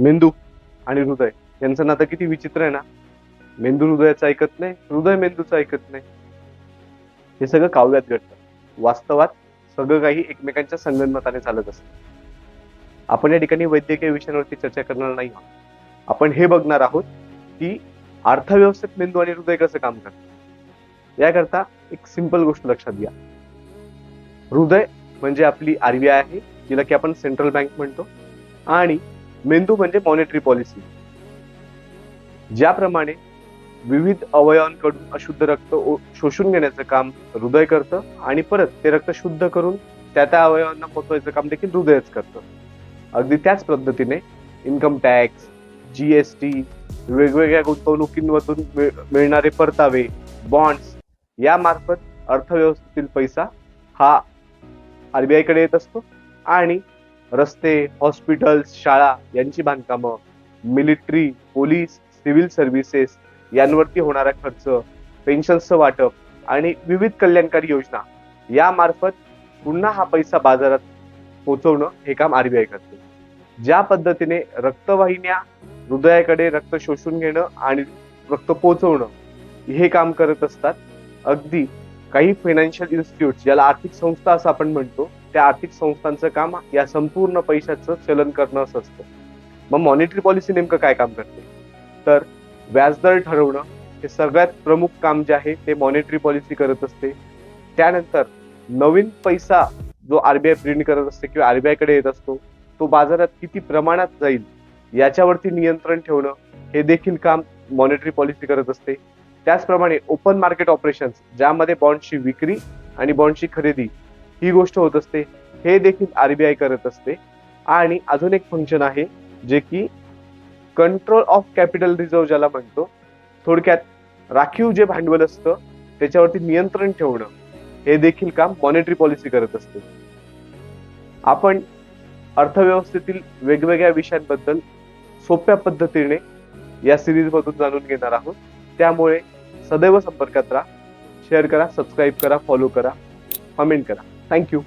मेंदू आणि हृदय यांचं नातं किती विचित्र आहे ना. मेंदू हृदयाचं ऐकत नाही, हृदय मेंदूचं ऐकत नाही. हे सगळं काव्यात घडतं. वास्तवात सगळं काही एकमेकांच्या संगनमताने चालत असतं. आपण या ठिकाणी वैद्यकीय विषयांवरती चर्चा करणार नाही आहोत. आपण हे बघणार आहोत की अर्थव्यवस्थेत मेंदू आणि हृदय कसं काम करतं. याकरता एक सिंपल गोष्ट लक्षात घ्या. हृदय म्हणजे आपली आरबीआय आहे, जिला की आपण सेंट्रल बँक म्हणतो, आणि मेंदू म्हणजे मॉनेटरी पॉलिसी. ज्याप्रमाणे विविध अवयवांकडून अशुद्ध रक्त शोषून घेण्याचं काम हृदय करतं आणि परत ते रक्त शुद्ध करून त्या अवयवांना पोहोचवायचं काम देखील हृदयच करतं. अगदी त्याच पद्धतीने इन्कम टॅक्स, जीएसटी, वेगवेगळ्या गुंतवणुकींमधून मिळणारे परतावे, बॉन्ड्स यामार्फत अर्थव्यवस्थेतील पैसा हा आरबीआय कडे येत असतो आणि रस्ते, हॉस्पिटल्स, शाळा यांची बांधकामं, मिलिटरी, पोलीस, सिव्हिल सर्व्हिसेस यांवरती होणारा खर्च, पेन्शन्सचं वाटप आणि विविध कल्याणकारी योजना यामार्फत पुन्हा हा पैसा बाजारात पोहोचवणं हे काम आरबीआय करते. ज्या पद्धतीने रक्तवाहिन्या हृदयाकडे रक्त शोषून घेणं आणि रक्त पोहोचवणं हे काम करत असतात, अगदी काही फायनान्शियल इन्स्टिट्यूट ज्याला आर्थिक संस्था असं आपण म्हणतो, त्या आर्थिक संस्थांचं काम या संपूर्ण पैशाचं चलन करणं असं असतं. मग मॉनिटरी पॉलिसी नेमकं काय काम करते, तर व्याजदर ठरवणं हे सगळ्यात प्रमुख काम जे आहे ते मॉनिटरी पॉलिसी करत असते. त्यानंतर नवीन पैसा जो आरबीआय प्रिंट करत असते किंवा आरबीआय कडे येत असतो, तो बाजारात किती प्रमाणात जाईल याच्यावरती नियंत्रण ठेवणं हे देखील काम मॉनिटरी पॉलिसी करत असते. त्याचप्रमाणे ओपन मार्केट ऑपरेशन्स, ज्यामध्ये बॉन्डची विक्री आणि बॉन्डची खरेदी ही गोष्ट होत असते, हे देखील आरबीआय करत असते. आणि अजून एक फंक्शन आहे जे की कंट्रोल ऑफ कॅपिटल रिझर्व्ह ज्याला म्हणतो, थोडक्यात राखीव जे भांडवल असतं त्याच्यावरती नियंत्रण ठेवणं हे देखील काम मॉनिटरी पॉलिसी करत असते. आपण अर्थव्यवस्थेतील वेगवेगळ्या विषयांबद्दल सोप्या पद्धतीने या सिरीज मधून जाणून घेणार आहोत. त्यामुळे सदैव संपर्कात राहा, शेअर करा, सबस्क्राईब करा, फॉलो करा, कमेंट करा. थँक्यू.